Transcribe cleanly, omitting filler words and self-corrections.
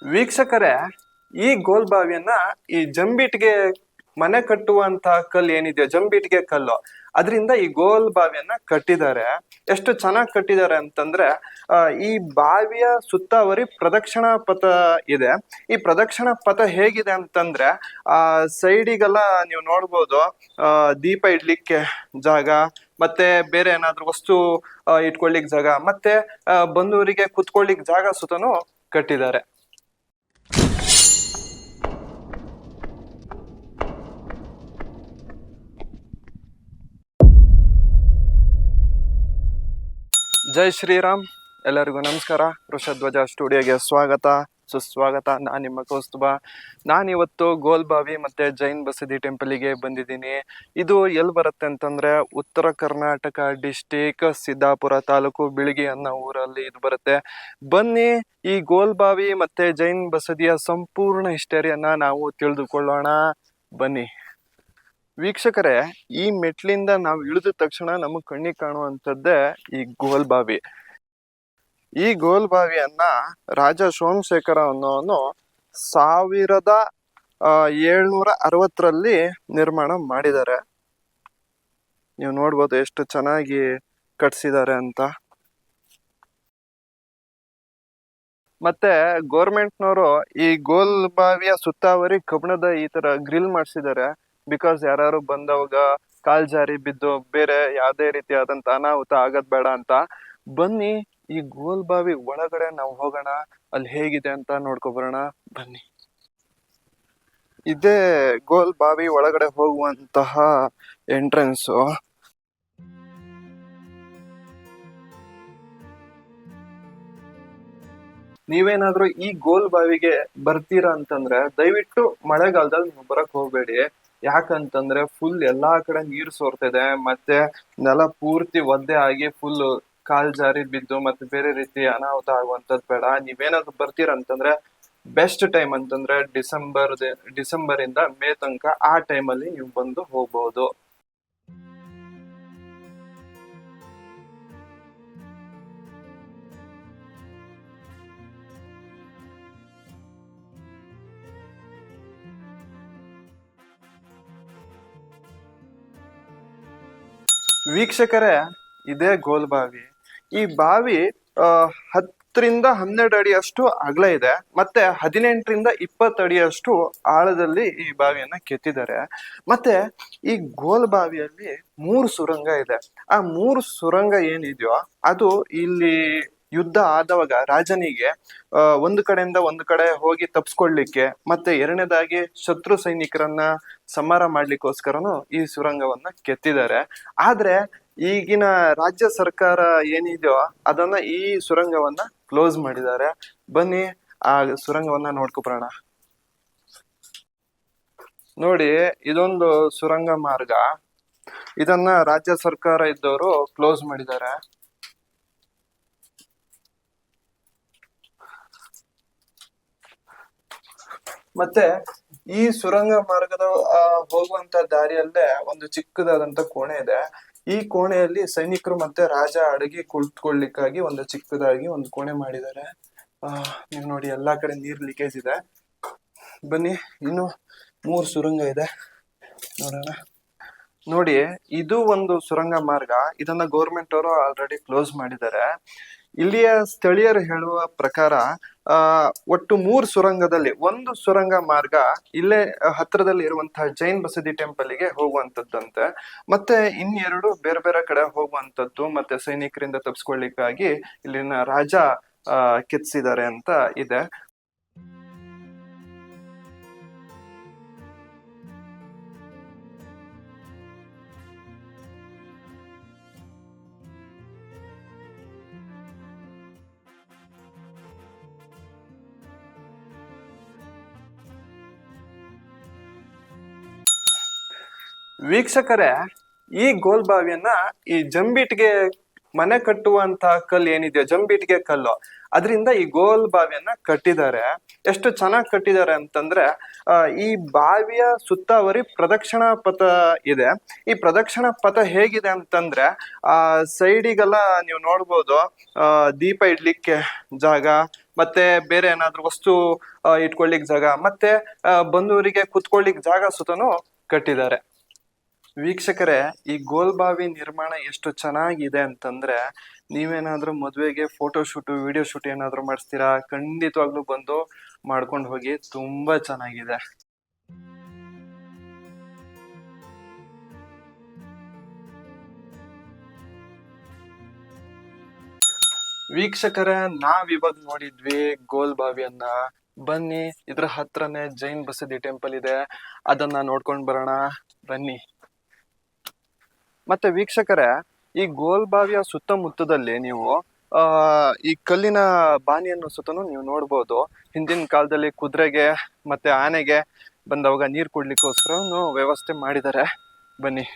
ವೀಕ್ಷಕರೇ, ಈ ಗೋಲ್ಬಾವಿಯನ್ನ ಈ ಜಂಬಿಟ್ಗೆ ಮನೆ ಕಟ್ಟುವಂತ ಕಲ್ಲು ಏನಿದೆಯೋ, ಜಂಬಿಟ್ಗೆ ಕಲ್ಲು, ಅದರಿಂದ ಈ ಗೋಲ್ಬಾವಿಯನ್ನ ಕಟ್ಟಿದ್ದಾರೆ. ಎಷ್ಟು ಚೆನ್ನಾಗಿ ಕಟ್ಟಿದ್ದಾರೆ ಅಂತಂದ್ರೆ ಈ ಬಾವಿಯ ಸುತ್ತಾವರಿ ಪ್ರದಕ್ಷಿಣಾ ಪಥ ಇದೆ. ಈ ಪ್ರದಕ್ಷಿಣಾ ಪಥ ಹೇಗಿದೆ ಅಂತಂದ್ರೆ ಸೈಡಿಗೆಲ್ಲ ನೀವು ನೋಡ್ಬೋದು ದೀಪ ಇಡ್ಲಿಕ್ಕೆ ಜಾಗ, ಮತ್ತೆ ಬೇರೆ ಏನಾದ್ರು ವಸ್ತು ಇಟ್ಕೊಳ್ಳಿಕ್ ಜಾಗ, ಮತ್ತೆ ಬಂದವರಿಗೆ ಕುತ್ಕೊಳ್ಳಿಕ್ ಜಾಗ ಸುತ್ತನೂ ಕಟ್ಟಿದ್ದಾರೆ. ಜೈ ಶ್ರೀರಾಮ್. ಎಲ್ಲರಿಗೂ ನಮಸ್ಕಾರ. ವೃಷಧ್ವಜ ಸ್ಟುಡಿಯೋಗೆ ಸ್ವಾಗತ ಸುಸ್ವಾಗತ. ನಾನು ನಿಮ್ಮ ಕೌಸ್ತುಭ. ನಾನಿವತ್ತು ಗೋಲ್ಬಾವಿ ಮತ್ತೆ ಜೈನ್ ಬಸದಿ ಟೆಂಪಲಿಗೆ ಬಂದಿದ್ದೀನಿ. ಇದು ಎಲ್ಲಿ ಬರುತ್ತೆ ಅಂತಂದ್ರೆ ಉತ್ತರ ಕರ್ನಾಟಕ ಡಿಸ್ಟಿಕ್ ಸಿದ್ದಾಪುರ ತಾಲೂಕು ಬಿಳಿಗಿ ಅನ್ನೋ ಊರಲ್ಲಿ ಇದು ಬರುತ್ತೆ. ಬನ್ನಿ, ಈ ಗೋಲ್ಬಾವಿ ಮತ್ತೆ ಜೈನ್ ಬಸದಿಯ ಸಂಪೂರ್ಣ ಹಿಸ್ಟರಿಯನ್ನ ನಾವು ತಿಳಿದುಕೊಳ್ಳೋಣ. ಬನ್ನಿ ವೀಕ್ಷಕರೇ, ಈ ಮೆಟ್ಲಿಂದ ನಾವು ಇಳಿದ ತಕ್ಷಣ ನಮಗೆ ಕಣ್ಣಿಗೆ ಕಾಣುವಂಥದ್ದೇ ಈ ಗೋಲ್ಬಾವಿ. ಈ ಗೋಲ್ಬಾವಿಯನ್ನ ರಾಜ ಸೋಮಶೇಖರ ಅನ್ನೋನು 1760ರಲ್ಲಿ ನಿರ್ಮಾಣ ಮಾಡಿದ್ದಾರೆ. ನೀವು ನೋಡ್ಬೋದು ಎಷ್ಟು ಚೆನ್ನಾಗಿ ಕಟ್ಸಿದ್ದಾರೆ ಅಂತ. ಮತ್ತೆ ಗೋರ್ಮೆಂಟ್ನವರು ಈ ಗೋಲ್ಬಾವಿಯ ಸುತ್ತಾವರಿ ಕಬ್ಬಣದ ಈ ತರ ಗ್ರಿಲ್ ಮಾಡಿಸಿದ್ದಾರೆ. ಬಿಕಾಸ್ ಯಾರು ಬಂದವಾಗ ಕಾಲ್ ಜಾರಿ ಬಿದ್ದು ಬೇರೆ ಯಾವುದೇ ರೀತಿಯಾದಂತ ಅನಾಹುತ ಆಗದ್ ಬೇಡ ಅಂತ. ಬನ್ನಿ, ಈ ಗೋಲ್ಬಾವಿ ಒಳಗಡೆ ನಾವು ಹೋಗೋಣ, ಅಲ್ಲಿ ಹೇಗಿದೆ ಅಂತ ನೋಡ್ಕೊಬರೋಣ. ಬನ್ನಿ, ಇದೇ ಗೋಲ್ಬಾವಿ ಒಳಗಡೆ ಹೋಗುವಂತಹ ಎಂಟ್ರೆನ್ಸು. ನೀವೇನಾದ್ರೂ ಈ ಗೋಲ್ಬಾವಿಗೆ ಬರ್ತೀರಾ ಅಂತಂದ್ರೆ ದಯವಿಟ್ಟು ಮಳೆಗಾಲದಲ್ಲಿ ನೀವು ಬರಕ್ ಹೋಗ್ಬೇಡಿ. ಯಾಕಂತಂದ್ರೆ ಫುಲ್ ಎಲ್ಲಾ ಕಡೆ ನೀರು ಸೋರ್ತಿದೆ, ಮತ್ತೆ ನೆಲ ಪೂರ್ತಿ ಒದ್ದೆ ಆಗಿ ಫುಲ್ ಕಾಲ್ ಜಾರಿ ಬಿದ್ದು ಮತ್ತೆ ಬೇರೆ ರೀತಿ ಅನಾಹುತ ಆಗುವಂತದ್ ಬೇಡ. ನೀವೇನಾದ್ರು ಬರ್ತೀರಾ ಅಂತಂದ್ರೆ ಬೆಸ್ಟ್ ಟೈಮ್ ಅಂತಂದ್ರೆ ಡಿಸೆಂಬರ್ ಇಂದ ಮೇ ತನಕ, ಆ ಟೈಮಲ್ಲಿ ನೀವು ಬಂದು ಹೋಗ್ಬಹುದು. ವೀಕ್ಷಕರೇ, ಇದೇ ಗೋಲ್ಬಾವಿ. ಈ ಬಾವಿ 10ರಿಂದ 12 ಅಡಿಯಷ್ಟು ಅಗಲ ಇದೆ, ಮತ್ತೆ 18ರಿಂದ 20 ಅಡಿಯಷ್ಟು ಆಳದಲ್ಲಿ ಈ ಬಾವಿಯನ್ನ ಕೆತ್ತಿದ್ದಾರೆ. ಮತ್ತೆ ಈ ಗೋಲ್ಬಾವಿಯಲ್ಲಿ 3 ಸುರಂಗ ಇದೆ. ಆ 3 ಸುರಂಗ ಏನಿದೆಯೋ ಅದು ಇಲ್ಲಿ ಯುದ್ಧ ಆದವಾಗ ರಾಜನಿಗೆ ಒಂದು ಕಡೆಯಿಂದ ಒಂದು ಕಡೆ ಹೋಗಿ ತಪ್ಸ್ಕೊಳ್ಲಿಕ್ಕೆ, ಮತ್ತೆ ಎರಡನೇದಾಗಿ ಶತ್ರು ಸೈನಿಕರನ್ನ ಸಂಹಾರ ಮಾಡ್ಲಿಕ್ಕೋಸ್ಕರನು ಈ ಸುರಂಗವನ್ನ ಕೆತ್ತಿದ್ದಾರೆ. ಆದ್ರೆ ಈಗಿನ ರಾಜ್ಯ ಸರ್ಕಾರ ಏನಿದೆಯೋ ಅದನ್ನ ಈ ಸುರಂಗವನ್ನ ಕ್ಲೋಸ್ ಮಾಡಿದ್ದಾರೆ. ಬನ್ನಿ ಆ ಸುರಂಗವನ್ನ ನೋಡ್ಕೊಬರೋಣ. ನೋಡಿ, ಇದೊಂದು ಸುರಂಗ ಮಾರ್ಗ. ಇದನ್ನ ರಾಜ್ಯ ಸರ್ಕಾರ ಇದ್ದವರು ಕ್ಲೋಸ್ ಮಾಡಿದ್ದಾರೆ. ಮತ್ತೆ ಈ ಸುರಂಗ ಮಾರ್ಗದ ಹೋಗುವಂತ ದಾರಿಯಲ್ಲೇ ಒಂದು ಚಿಕ್ಕದಾದಂತ ಕೋಣೆ ಇದೆ. ಈ ಕೋಣೆಯಲ್ಲಿ ಸೈನಿಕರು ಮತ್ತೆ ರಾಜ ಅಡಗಿ ಕುಳಿತುಕೊಳ್ಳಿಕ್ಕಾಗಿ ಒಂದು ಚಿಕ್ಕದಾಗಿ ಒಂದು ಕೋಣೆ ಮಾಡಿದ್ದಾರೆ. ನೀವು ನೋಡಿ, ಎಲ್ಲಾ ಕಡೆ ನೀರ್ ಲೀಕೇಜ್ ಇದೆ. ಬನ್ನಿ, ಇನ್ನು 3 ಸುರಂಗ ಇದೆ, ನೋಡೋಣ. ನೋಡಿ, ಇದು ಒಂದು ಸುರಂಗ ಮಾರ್ಗ. ಇದನ್ನ ಗೌರ್ಮೆಂಟ್ ಅವರು ಆಲ್ರೆಡಿ ಕ್ಲೋಸ್ ಮಾಡಿದ್ದಾರೆ. ಇಲ್ಲಿಯ ಸ್ಥಳೀಯರು ಹೇಳುವ ಪ್ರಕಾರ ಒಟ್ಟು 3 ಸುರಂಗದಲ್ಲಿ ಒಂದು ಸುರಂಗ ಮಾರ್ಗ ಇಲ್ಲೇ ಹತ್ರದಲ್ಲಿ ಇರುವಂತಹ ಜೈನ್ ಬಸದಿ ಟೆಂಪಲ್ಗೆ ಹೋಗುವಂತದ್ದಂತೆ. ಮತ್ತೆ ಇನ್ನೆರಡು ಬೇರೆ ಬೇರೆ ಕಡೆ ಹೋಗುವಂತದ್ದು, ಮತ್ತೆ ಸೈನಿಕರಿಂದ ತಪ್ಪಿಸ್ಕೊಳ್ಳಿಕ್ಕಾಗಿ ಇಲ್ಲಿನ ರಾಜ ಕೆತ್ತಿಸಿದ್ದಾರೆ ಅಂತ ಇದೆ. ವೀಕ್ಷಕರೇ, ಈ ಗೋಲ್ಬಾವಿಯನ್ನ ಈ ಜಂಬಿಟ್ಗೆ ಮನೆ ಕಟ್ಟುವಂತ ಕಲ್ಲು ಏನಿದೆಯೋ, ಜಂಬಿಟ್ಗೆ ಕಲ್ಲು, ಅದರಿಂದ ಈ ಗೋಲ್ಬಾವಿಯನ್ನ ಕಟ್ಟಿದ್ದಾರೆ. ಎಷ್ಟು ಚೆನ್ನಾಗಿ ಕಟ್ಟಿದ್ದಾರೆ ಅಂತಂದ್ರೆ ಈ ಬಾವಿಯ ಸುತ್ತಾವರಿ ಪ್ರದಕ್ಷಿಣಾ ಪಥ ಇದೆ. ಈ ಪ್ರದಕ್ಷಿಣಾ ಪಥ ಹೇಗಿದೆ ಅಂತಂದ್ರೆ ಸೈಡಿಗೆಲ್ಲ ನೀವು ನೋಡ್ಬೋದು ದೀಪ ಇಡ್ಲಿಕ್ಕೆ ಜಾಗ, ಮತ್ತೆ ಬೇರೆ ಏನಾದ್ರು ವಸ್ತು ಇಟ್ಕೊಳ್ಳಿಕ್ ಜಾಗ, ಮತ್ತೆ ಬಂದವರಿಗೆ ಕುತ್ಕೊಳ್ಳಿಕ್ ಜಾಗ ಸುತ್ತನೂ ಕಟ್ಟಿದ್ದಾರೆ. ವೀಕ್ಷಕರೇ, ಈ ಗೋಲ್ಬಾವಿ ನಿರ್ಮಾಣ ಎಷ್ಟು ಚೆನ್ನಾಗಿದೆ ಅಂತಂದ್ರೆ, ನೀವೇನಾದ್ರೂ ಮದ್ವೆಗೆ ಫೋಟೋ ಶೂಟ್, ವಿಡಿಯೋ ಶೂಟ್ ಏನಾದ್ರು ಮಾಡಿಸ್ತೀರಾ, ಖಂಡಿತವಾಗ್ಲೂ ಬಂದು ಮಾಡ್ಕೊಂಡು ಹೋಗಿ. ತುಂಬಾ ಚೆನ್ನಾಗಿದೆ. ವೀಕ್ಷಕರೇ, ನಾವಿವಾಗ ನೋಡಿದ್ವಿ ಗೋಲ್ಬಾವಿಯನ್ನ. ಬನ್ನಿ, ಇದ್ರ ಹತ್ರನೇ ಜೈನ್ ಬಸದಿ ಟೆಂಪಲ್ ಇದೆ, ಅದನ್ನ ನೋಡ್ಕೊಂಡ್ ಬರೋಣ ಬನ್ನಿ. ಮತ್ತೆ ವೀಕ್ಷಕರೇ, ಈ ಗೋಲ್ಬಾವಿಯ ಸುತ್ತಮುತ್ತದಲ್ಲಿ ನೀವು ಈ ಕಲ್ಲಿನ ಬಾನಿಯನ್ನು ಸುತ್ತನೂ ನೀವು ನೋಡ್ಬೋದು. ಹಿಂದಿನ ಕಾಲದಲ್ಲಿ ಕುದುರೆಗೆ ಮತ್ತೆ ಆನೆಗೆ ಬಂದವಾಗ ನೀರ್ ಕುಡ್ಲಿಕ್ಕೋಸ್ಕರ ವ್ಯವಸ್ಥೆ ಮಾಡಿದ್ದಾರೆ. ಬನ್ನಿ.